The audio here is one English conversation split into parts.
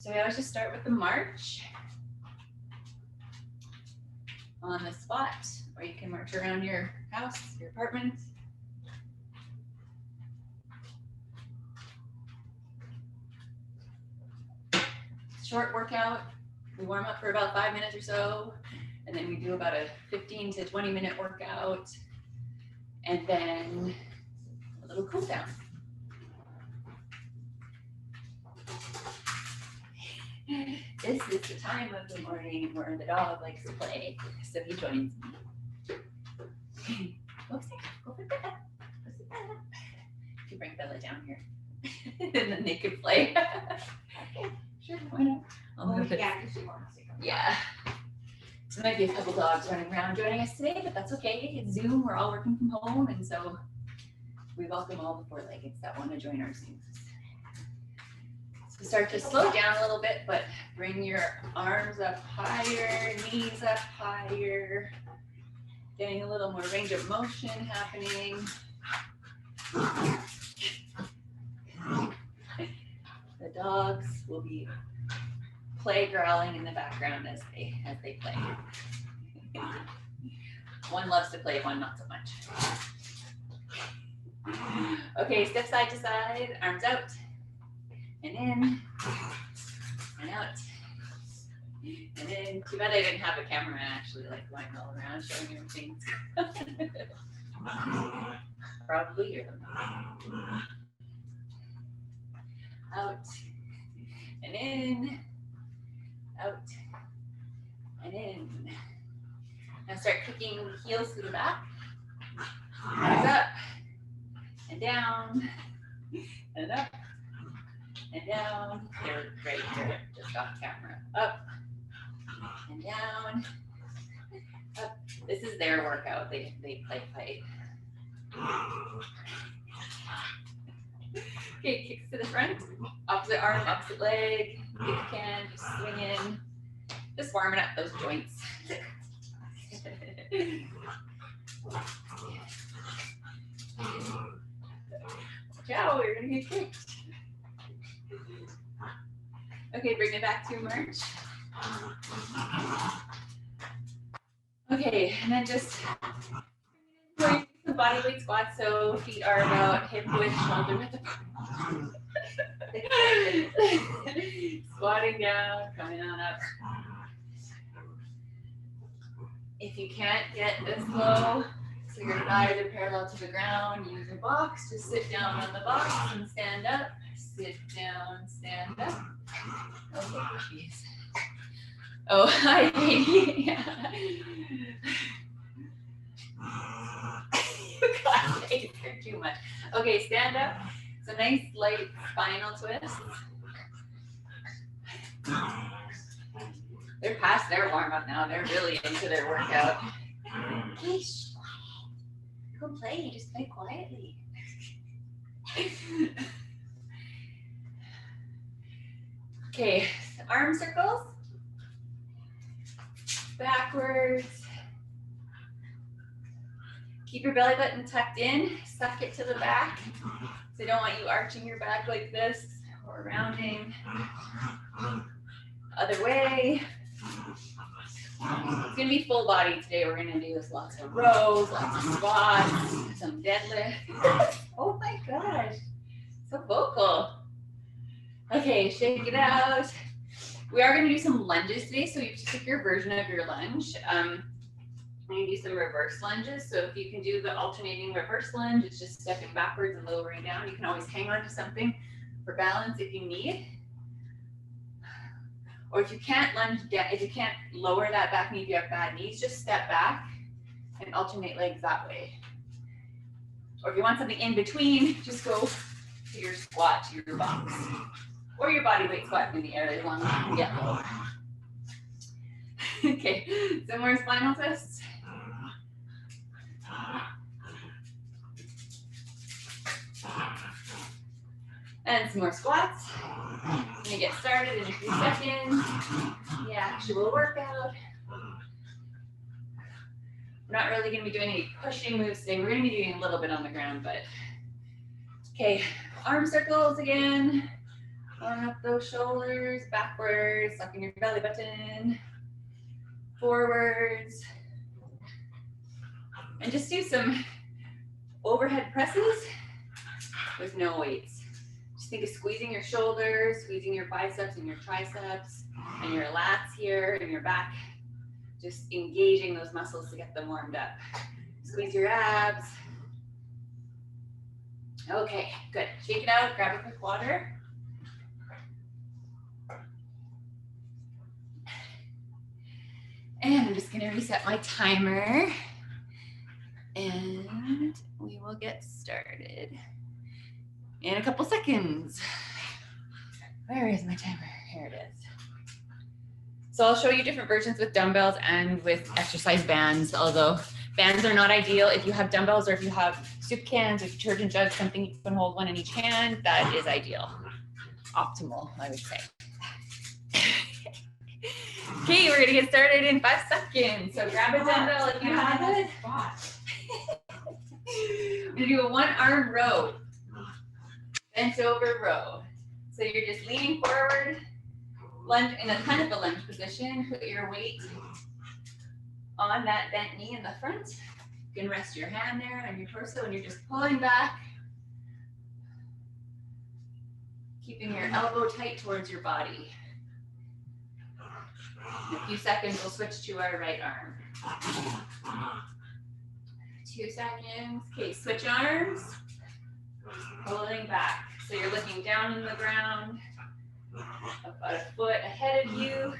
So we always just start with the march on the spot, or you can march around your house, your apartment. Short workout. We warm up for about 5 minutes or so, and then we do about a 15 to 20 minute workout, and then a little cool down. This is the time of the morning where the dog likes to play, so he joins me. Go sit down, go for bed. Go sit down. You bring Bella down here, and then they can play. Okay, sure, why not? Yeah. So there might be a couple dogs running around joining us today, but that's okay. It's Zoom, we're all working from home, and so we welcome all the four-leggeds that want to join our Zooms. So start to slow down a little bit, but bring your arms up higher, knees up higher, getting a little more range of motion happening. The dogs will be play growling in the background as they play. One loves to play, one not so much. Okay, step side to side, arms out, and in, and out, and in. Too bad I didn't have a camera actually like going all around showing you things. Probably hear them. Out, and in, out, and in. Now start kicking heels to the back. Arms up, and down, and up, and down. They're right there, just off camera. Up, and down, up. This is their workout. They play fight. Okay, kicks to the front. Opposite arm, opposite leg. If you can, just swing in. Just warming up those joints. Watch out, you're gonna get kicked. Okay, bring it back to march. Okay, and then just some body weight squats, so feet are about hip width, shoulder width apart. Squatting down, coming on up. If you can't get this low, so your thighs are parallel to the ground, use a box. Just sit down on the box and stand up. Sit down, stand up. Okay, jeez. Oh, hi, baby. Yeah. You got it. You're too much. Okay, stand up. It's a nice light spinal twist. They're past their warm up now. They're really into their workout. Okay, go play. Just play quietly. Okay, arm circles. Backwards. Keep your belly button tucked in. Suck it to the back. So I don't want you arching your back like this or rounding. Other way. It's gonna be full body today. We're gonna do this lots of rows, lots of squats, some deadlift. Oh my gosh, so vocal. Okay, shake it out. We are gonna do some lunges today, so you have to pick your version of your lunge. I'm gonna do some reverse lunges. So if you can do the alternating reverse lunge, it's just stepping backwards and lowering down. You can always hang on to something for balance if you need. Or if you can't lunge down, if you can't lower that back knee, if you have bad knees, just step back and alternate legs that way. Or if you want something in between, just go to your squat, to your box. Or your body weight squat in the air as long as you can get low. Okay, some more spinal twists. And some more squats. I'm gonna get started in a few seconds. The actual workout. We're not really gonna be doing any pushing moves today. We're gonna be doing a little bit on the ground, but. Okay, arm circles again. Pulling up those shoulders, backwards, sucking your belly button, forwards. And just do some overhead presses with no weights. Just think of squeezing your shoulders, squeezing your biceps and your triceps and your lats here and your back. Just engaging those muscles to get them warmed up. Squeeze your abs. Okay, good. Shake it out, grab a quick water. And I'm just gonna reset my timer and we will get started in a couple seconds. Where is my timer? Here it is. So I'll show you different versions with dumbbells and with exercise bands, although bands are not ideal. If you have dumbbells or if you have soup cans or detergent jugs, something you can hold one in each hand, that is ideal. Optimal, I would say. Okay, we're gonna get started in 5 seconds. So grab a dumbbell if you have it. We're gonna do a 1-arm row. Bent over row. So you're just leaning forward, lunge in a kind of a lunge position. Put your weight on that bent knee in the front. You can rest your hand there on your torso and you're just pulling back. Keeping your elbow tight towards your body. In a few seconds, we'll switch to our right arm. 2 seconds. Okay, switch arms. Pulling back. So you're looking down on the ground, about a foot ahead of you.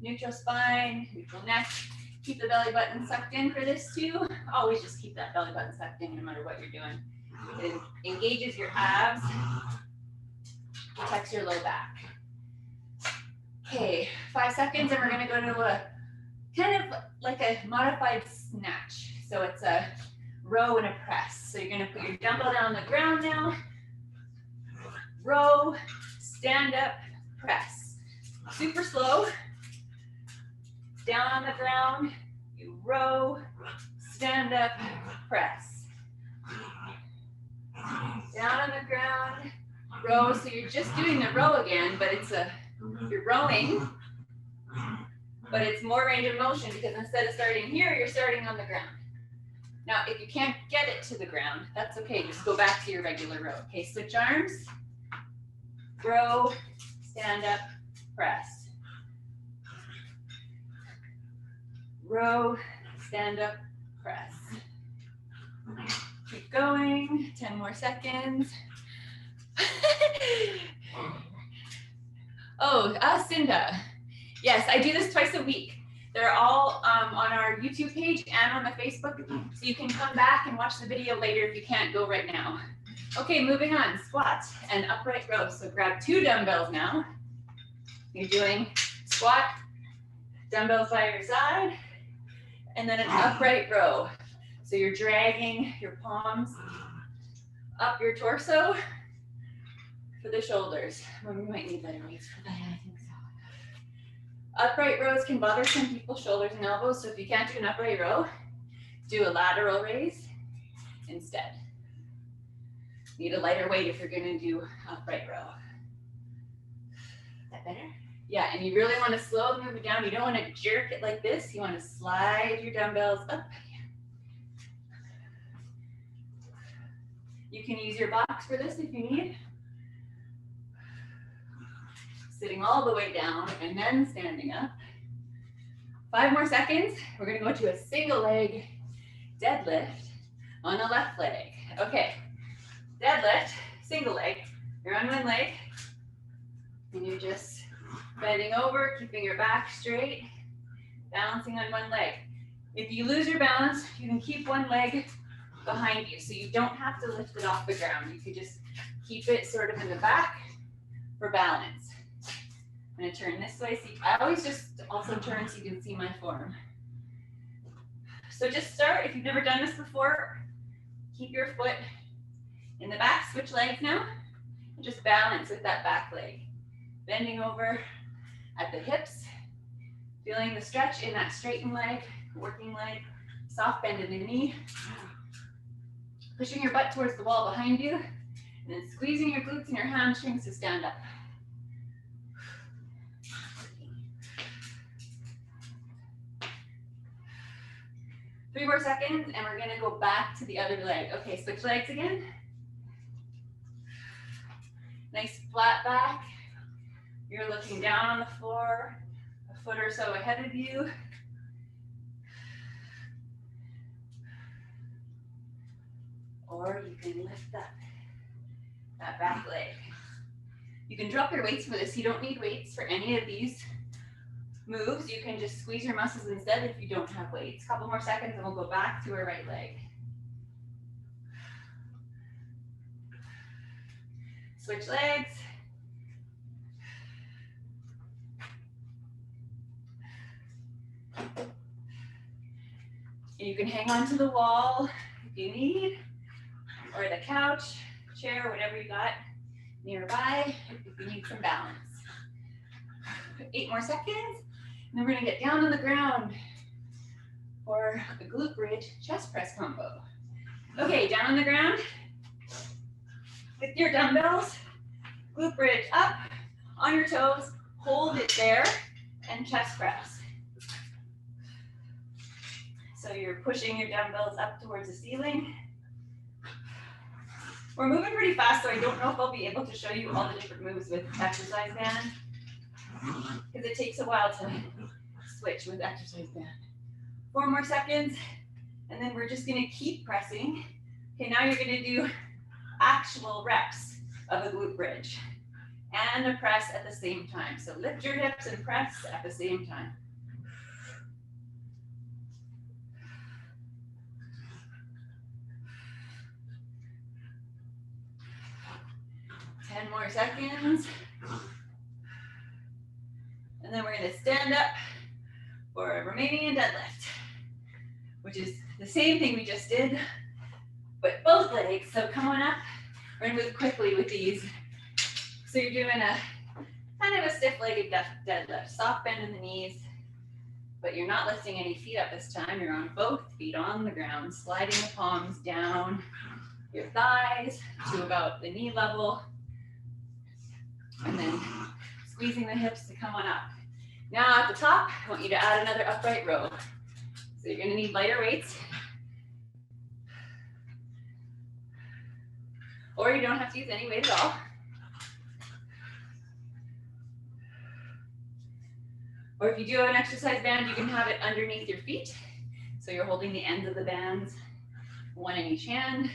Neutral spine, neutral neck. Keep the belly button sucked in for this too. Always just keep that belly button sucked in no matter what you're doing. It engages your abs, protects your low back. Okay, 5 seconds and we're gonna go to a kind of like a modified snatch. So it's a row and a press. So you're gonna put your dumbbell down on the ground now. Row, stand up, press. Super slow. Down on the ground, you row, stand up, press. Down on the ground, row. So you're just doing the row again, but you're rowing, but it's more range of motion because instead of starting here, you're starting on the ground. Now, if you can't get it to the ground, that's okay. Just go back to your regular row. Okay, switch arms. Row, stand up, press. Row, stand up, press. Keep going, 10 more seconds. Oh, Cinda. Yes, I do this twice a week. They're all on our YouTube page and on the Facebook, so you can come back and watch the video later if you can't go right now. Okay, moving on, squat and upright row. So grab 2 dumbbells now. You're doing squat, dumbbells by your side, and then an upright row. So you're dragging your palms up your torso for the shoulders. Well, we might need lighter weights for that, I think so. Upright rows can bother some people's shoulders and elbows, so if you can't do an upright row, do a lateral raise instead. Need a lighter weight if you're gonna do upright row. Is that better? Yeah, and you really wanna slow move it down. You don't wanna jerk it like this. You wanna slide your dumbbells up. You can use your box for this if you need. Sitting all the way down and then standing up. 5 more seconds. We're gonna go to a single leg deadlift on the left leg. Okay, deadlift, single leg. You're on one leg and you're just bending over, keeping your back straight, balancing on one leg. If you lose your balance, you can keep one leg behind you, so you don't have to lift it off the ground. You can just keep it sort of in the back for balance. I'm gonna turn this way. See, I always just also turn so you can see my form. So just start, if you've never done this before, keep your foot in the back, switch legs now, and just balance with that back leg. Bending over at the hips, feeling the stretch in that straightened leg, working leg, soft bend in the knee. Pushing your butt towards the wall behind you, and then squeezing your glutes and your hamstrings to stand up. 3 more seconds, and we're gonna go back to the other leg. Okay, switch legs again. Nice flat back. You're looking down on the floor, a foot or so ahead of you. Or you can lift that back leg. You can drop your weights for this. You don't need weights for any of these moves. You can just squeeze your muscles instead if you don't have weights. Couple more seconds and we'll go back to our right leg. Switch legs. You can hang on to the wall if you need, or the couch, chair, whatever you got nearby if you need some balance. 8 more seconds, and then we're gonna get down on the ground for a glute bridge chest press combo. Okay, down on the ground with your dumbbells, glute bridge up on your toes, hold it there, and chest press. So you're pushing your dumbbells up towards the ceiling. We're moving pretty fast, so I don't know if I'll be able to show you all the different moves with exercise band, because it takes a while to switch with exercise band. 4 more seconds, and then we're just gonna keep pressing. Okay, now you're gonna do actual reps of a glute bridge and a press at the same time. So lift your hips and press at the same time. 10 more seconds. And then we're gonna stand up for a Romanian deadlift, which is the same thing we just did, but both legs. So come on up. We're gonna move quickly with these. So you're doing a kind of a stiff-legged deadlift, soft bend in the knees, but you're not lifting any feet up this time. You're on both feet on the ground, sliding the palms down your thighs to about the knee level, and then squeezing the hips to come on up. Now at the top, I want you to add another upright row. So you're gonna need lighter weights, or you don't have to use any weight at all. Or if you do have an exercise band, you can have it underneath your feet. So you're holding the ends of the bands, one in each hand.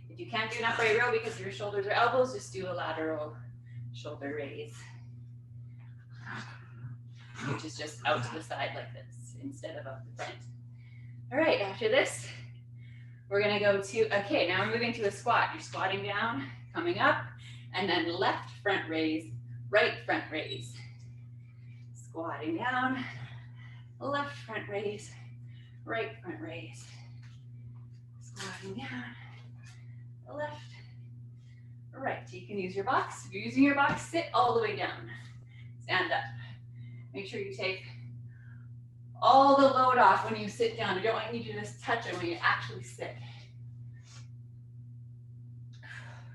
If you can't do an upright row because of your shoulders or elbows, just do a lateral shoulder raise, which is just out to the side like this instead of up the front. All right, after this, we're gonna go to, okay, now we're moving to a squat. You're squatting down, coming up, and then left front raise, right front raise. Squatting down, left front raise, right front raise. Squatting down, left, right. You can use your box. If you're using your box, sit all the way down. Stand up. Make sure you take all the load off when you sit down. I don't want you to just touch it when you actually sit.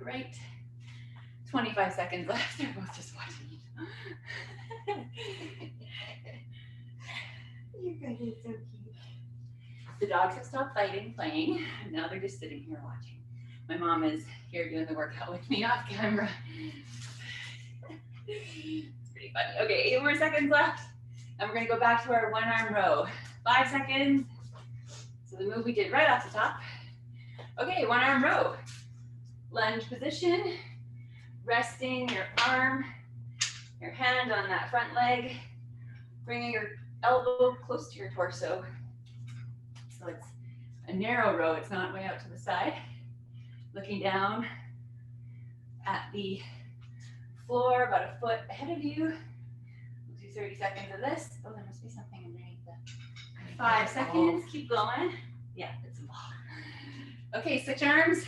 Right. 25 seconds left. They're both just watching you. You guys are so cute. The dogs have stopped fighting, playing, and now they're just sitting here watching. My mom is here doing the workout with me off camera. It's pretty funny. Okay, 8 more seconds left. And we're gonna go back to our one arm row. 5 seconds. So the move we did right off the top. Okay, one arm row. Lunge position. Resting your arm, your hand on that front leg. Bringing your elbow close to your torso. So it's a narrow row, it's not way out to the side. Looking down at the floor, about a foot ahead of you. We'll do 30 seconds of this. Oh, there must be something underneath that. 5 seconds, keep going. Yeah, it's a ball. Okay, switch arms.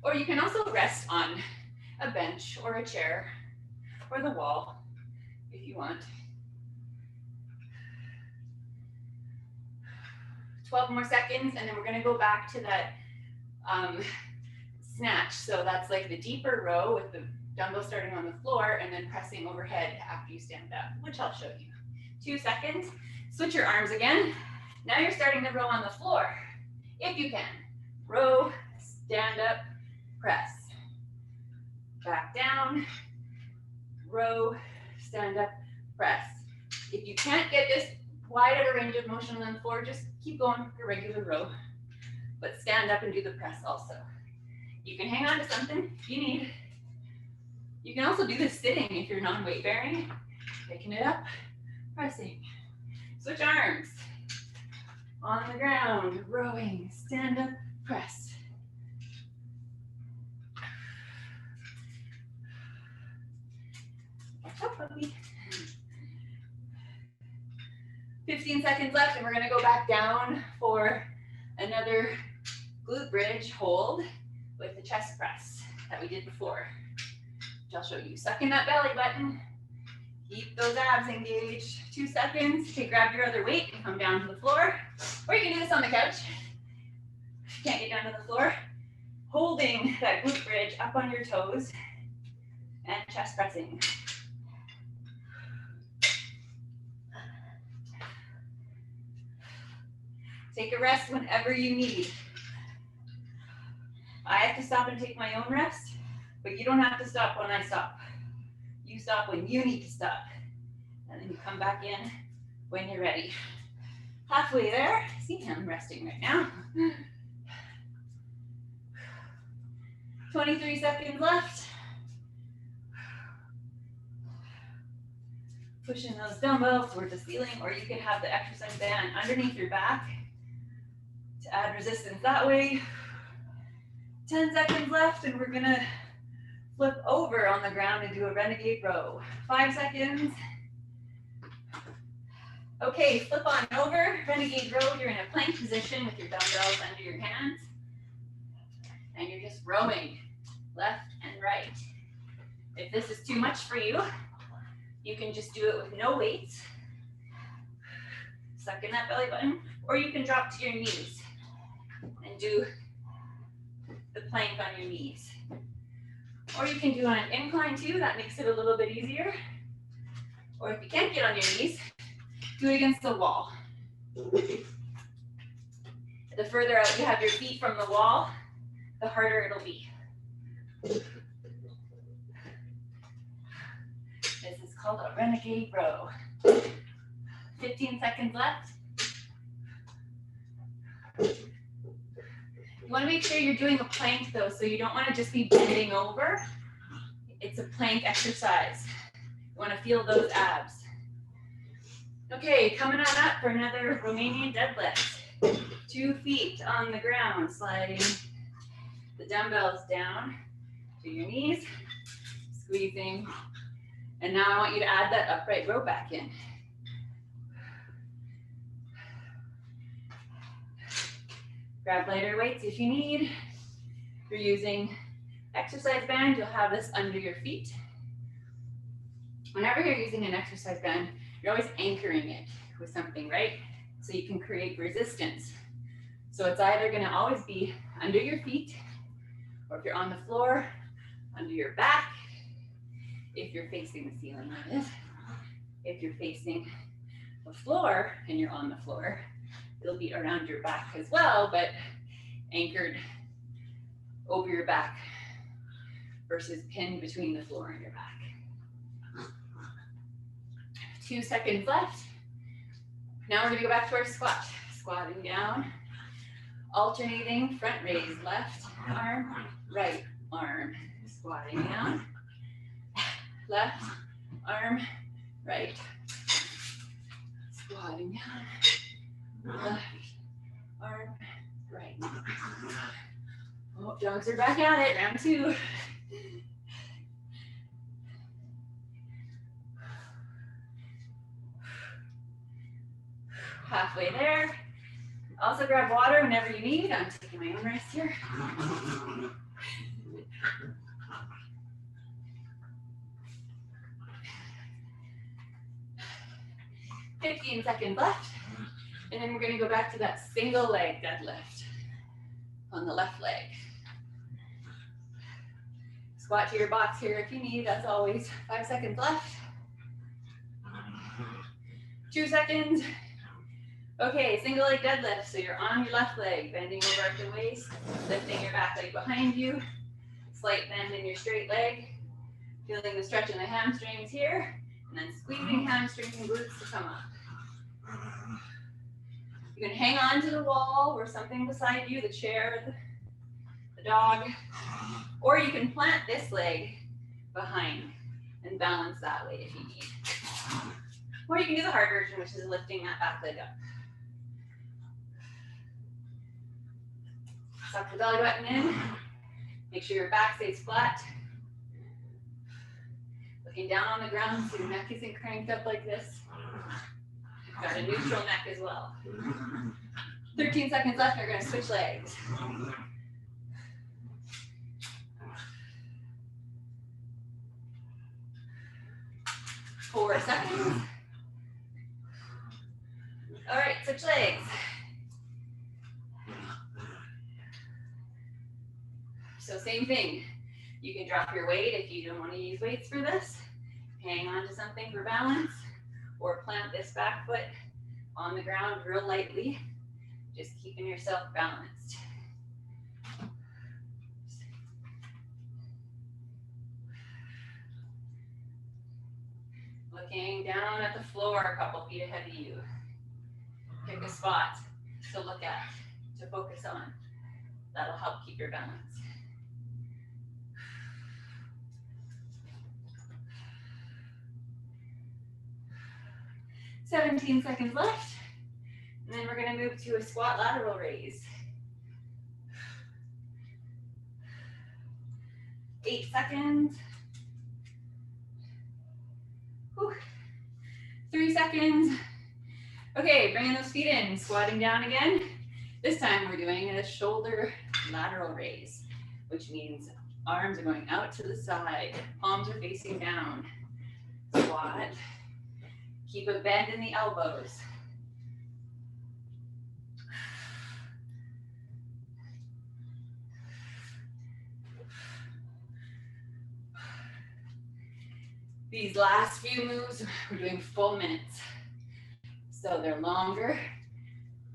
Or you can also rest on a bench or a chair or the wall if you want. 12 more seconds, and then we're gonna go back to that snatch. So that's like the deeper row with the dumbbell starting on the floor and then pressing overhead after you stand up, which I'll show you. 2 seconds. Switch your arms again. Now you're starting the row on the floor. If you can, row, stand up, press. Back down, row, stand up, press. If you can't get this wide of a range of motion on the floor, just keep going with your regular row, but stand up and do the press also. You can hang on to something if you need. You can also do this sitting if you're non-weight bearing, picking it up, pressing. Switch arms. On the ground, rowing, stand up, press. Watch out, puppy. 15 seconds left, and we're gonna go back down for another glute bridge hold with the chest press that we did before, which I'll show you. Suck in that belly button. Keep those abs engaged. 2 seconds. Okay, grab your other weight and come down to the floor. Or you can do this on the couch. If you can't get down to the floor, holding that glute bridge up on your toes and chest pressing. Take a rest whenever you need. I have to stop and take my own rest, but you don't have to stop when I stop. You stop when you need to stop. And then you come back in when you're ready. Halfway there. See, I'm resting right now. 23 seconds left. Pushing those dumbbells towards the ceiling, or you can have the exercise band underneath your back to add resistance that way. 10 seconds left, and we're gonna flip over on the ground and do a renegade row. 5 seconds. Okay, flip on over, renegade row. You're in a plank position with your dumbbells under your hands. And you're just rowing left and right. If this is too much for you, you can just do it with no weights. Suck in that belly button, or you can drop to your knees and do the plank on your knees. Or you can do an incline too, that makes it a little bit easier. Or if you can't get on your knees, do it against the wall. The further out you have your feet from the wall, the harder it'll be. This is called a renegade row. 15 seconds left. You want to make sure you're doing a plank though, so you don't want to just be bending over. It's a plank exercise. You want to feel those abs. Okay, coming on up for another Romanian deadlift. 2 feet on the ground, sliding the dumbbells down to your knees, squeezing. And now I want you to add that upright row back in. Grab lighter weights if you need. If you're using exercise band, you'll have this under your feet. Whenever you're using an exercise band, you're always anchoring it with something, right? So you can create resistance. So it's either gonna always be under your feet, or if you're on the floor, under your back, if you're facing the ceiling like this. If you're facing the floor and you're on the floor, it'll be around your back as well, but anchored over your back versus pinned between the floor and your back. 2 seconds left. Now we're gonna go back to our squat. Squatting down, alternating front raise, left arm, right arm. Squatting down, left arm, right. Squatting down, left arm, right. Oh, dogs are back at it, round 2. Halfway there. Also grab water whenever you need. I'm taking my own rest here. $15 seconds left. And then we're gonna go back to that single leg deadlift on the left leg. Squat to your box here if you need, as always. 5 seconds left. 2 seconds. Okay, single leg deadlift. So you're on your left leg, bending over at the waist, lifting your back leg behind you, slight bend in your straight leg, feeling the stretch in the hamstrings here, and then squeezing hamstrings and glutes to come up. You can hang on to the wall or something beside you, the chair, the dog, or you can plant this leg behind and balance that way if you need. Or you can do the hard version, which is lifting that back leg up. Suck the belly button in. Make sure your back stays flat. Looking down on the ground so your neck isn't cranked up like this. You've got a neutral neck as well. 13 seconds left, we're gonna switch legs. Four seconds. All right, switch legs. So same thing. You can drop your weight if you don't want to use weights for this. Hang on to something for balance, or plant this back foot on the ground real lightly, just keeping yourself balanced. Looking down at the floor a couple feet ahead of you. Pick a spot to look at, to focus on. That'll help keep your balance. 17 seconds left. And then we're going to move to a squat lateral raise. 8 seconds. Whew. 3 seconds. Okay, bringing those feet in, squatting down again. This time we're doing a shoulder lateral raise, which means arms are going out to the side, palms are facing down. Squat. Keep a bend in the elbows. These last few moves, we're doing full minutes. So they're longer.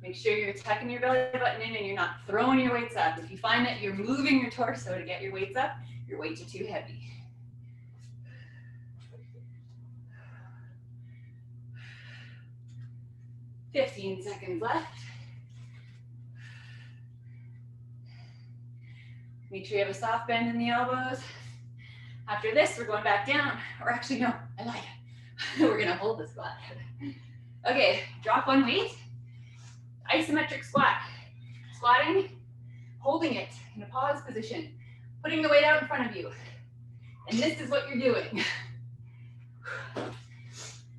Make sure you're tucking your belly button in and you're not throwing your weights up. If you find that you're moving your torso to get your weights up, your weights are too heavy. 15 seconds left. Make sure you have a soft bend in the elbows. After this, we're going back down. Or actually, no, I lied. We're gonna hold the squat. Okay, drop one weight. Isometric squat. Squatting, holding it in a pause position, putting the weight out in front of you. And this is what you're doing.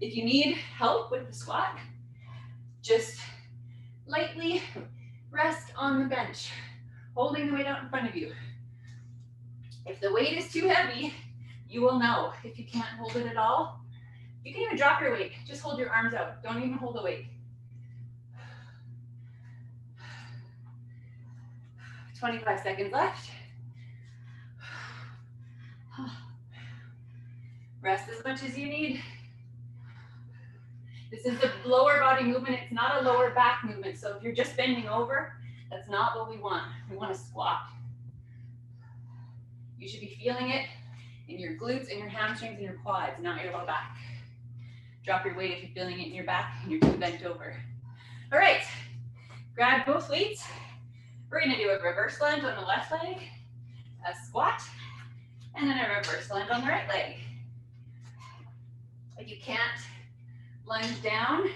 If you need help with the squat, just lightly rest on the bench, holding the weight out in front of you. If the weight is too heavy, you will know. If you can't hold it at all, you can even drop your weight. Just hold your arms out. Don't even hold the weight. 25 seconds left. Rest as much as you need. This is the lower body movement. It's not a lower back movement. So if you're just bending over, that's not what we want. We want to squat. You should be feeling it in your glutes and your hamstrings and your quads, not your low back. Drop your weight if you're feeling it in your back and you're too bent over. All right, grab both weights. We're gonna do a reverse lunge on the left leg, a squat, and then a reverse lunge on the right leg. If you can't lunge down,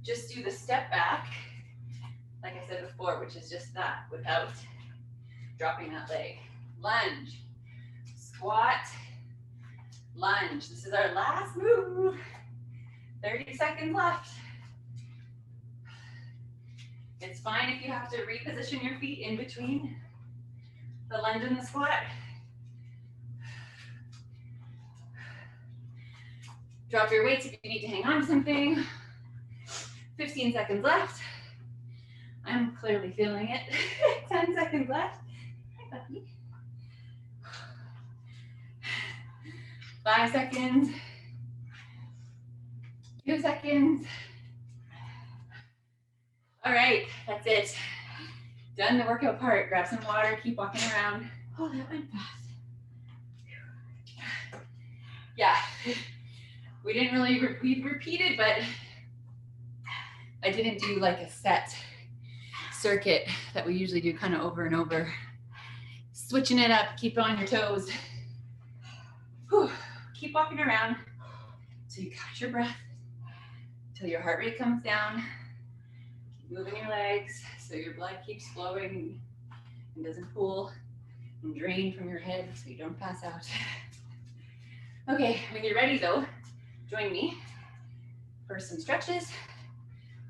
just do the step back, like I said before, which is just that, without dropping that leg. Lunge, squat, lunge. This is our last move. 30 seconds left. It's fine if you have to reposition your feet in between the lunge and the squat. Drop your weights if you need to hang on to something. 15 seconds left. I'm clearly feeling it. 10 seconds left. Hi, Bucky. 5 seconds. 2 seconds. All right, that's it. Done the workout part. Grab some water, keep walking around. Oh, that went fast. Yeah, we didn't really, we repeated, but I didn't do like a set circuit that we usually do kind of over and over. Switching it up, keep on your toes. Whew. Keep walking around till you catch your breath, till your heart rate comes down. Keep moving your legs so your blood keeps flowing and doesn't pool and drain from your head so you don't pass out. Okay, when you're ready though, join me for some stretches.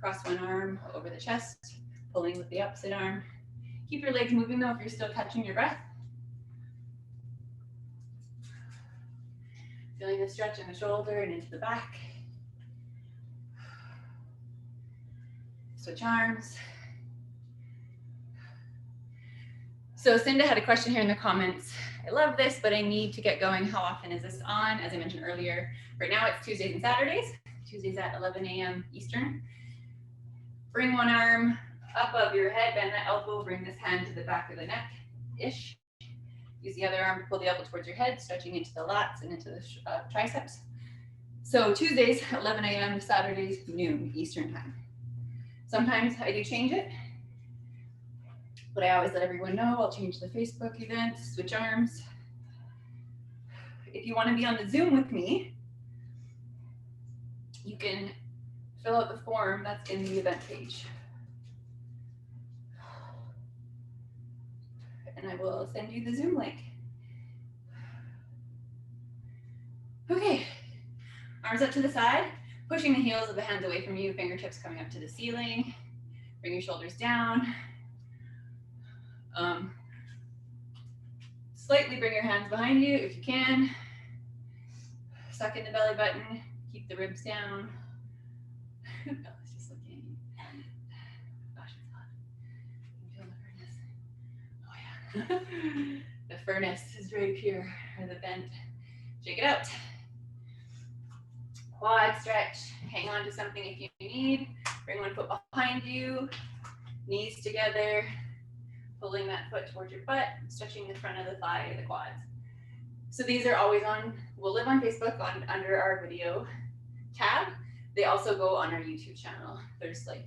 Cross one arm over the chest, pulling with the opposite arm. Keep your legs moving though if you're still catching your breath. Feeling the stretch in the shoulder and into the back. Switch arms. So Cinda had a question here in the comments. I love this, but I need to get going. How often is this on? As I mentioned earlier, right now it's Tuesdays and Saturdays. Tuesdays at 11 a.m. Eastern. Bring one arm up above your head, bend the elbow, bring this hand to the back of the neck-ish. Use the other arm to pull the elbow towards your head, stretching into the lats and into the triceps. So Tuesdays, 11 a.m., Saturdays, noon Eastern time. Sometimes I do change it, but I always let everyone know I'll change the Facebook event, switch arms. If you want to be on the Zoom with me, you can fill out the form that's in the event page. And I will send you the Zoom link. Okay, arms up to the side, pushing the heels of the hands away from you, fingertips coming up to the ceiling. Bring your shoulders down. Slightly bring your hands behind you if you can. Suck in the belly button, keep the ribs down. Bella's just looking at you. Gosh, it's hot. You can feel the furnace. Oh yeah. The furnace is right here, or the vent. Shake it out. Quad stretch. Hang on to something if you need. Bring one foot behind you. Knees together. Pulling that foot towards your butt. Stretching the front of the thigh or the quads. So these are always on, we'll live on Facebook under our video tab. They also go on our YouTube channel. There's like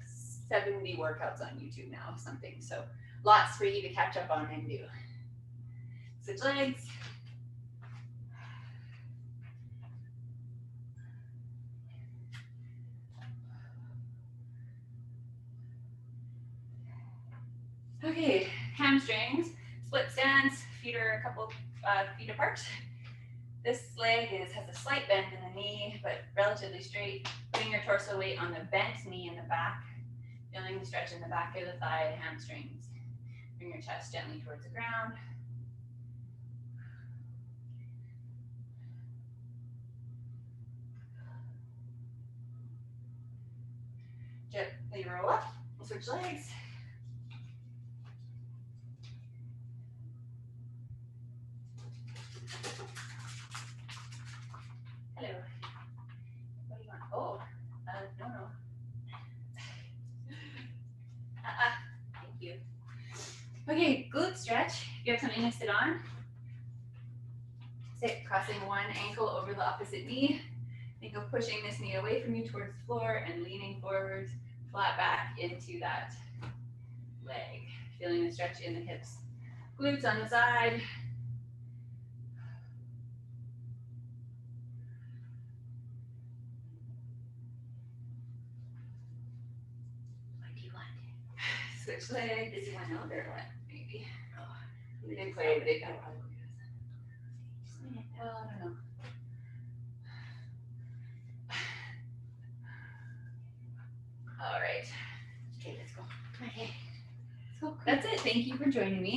70 workouts on YouTube now, something. So lots for you to catch up on and do. Switch legs. Okay, hamstrings, split stance, feet are a couple feet apart. This leg has a slight bend in the knee, but relatively straight. Putting your torso weight on the bent knee in the back, feeling the stretch in the back of the thigh and hamstrings. Bring your chest gently towards the ground. Gently roll up, switch legs. Hello. What do you want? Oh, no. Thank you. Okay, glute stretch. You have something to sit on. Sit, crossing one ankle over the opposite knee. Think of pushing this knee away from you towards the floor and leaning forwards, flat back into that leg. Feeling the stretch in the hips. Glutes on the side. Switch leg. Does he want help or what? Maybe. Oh, we didn't play with it. Well, I don't know. All right. Okay, let's go. Okay. Let's go. That's it. Thank you for joining me.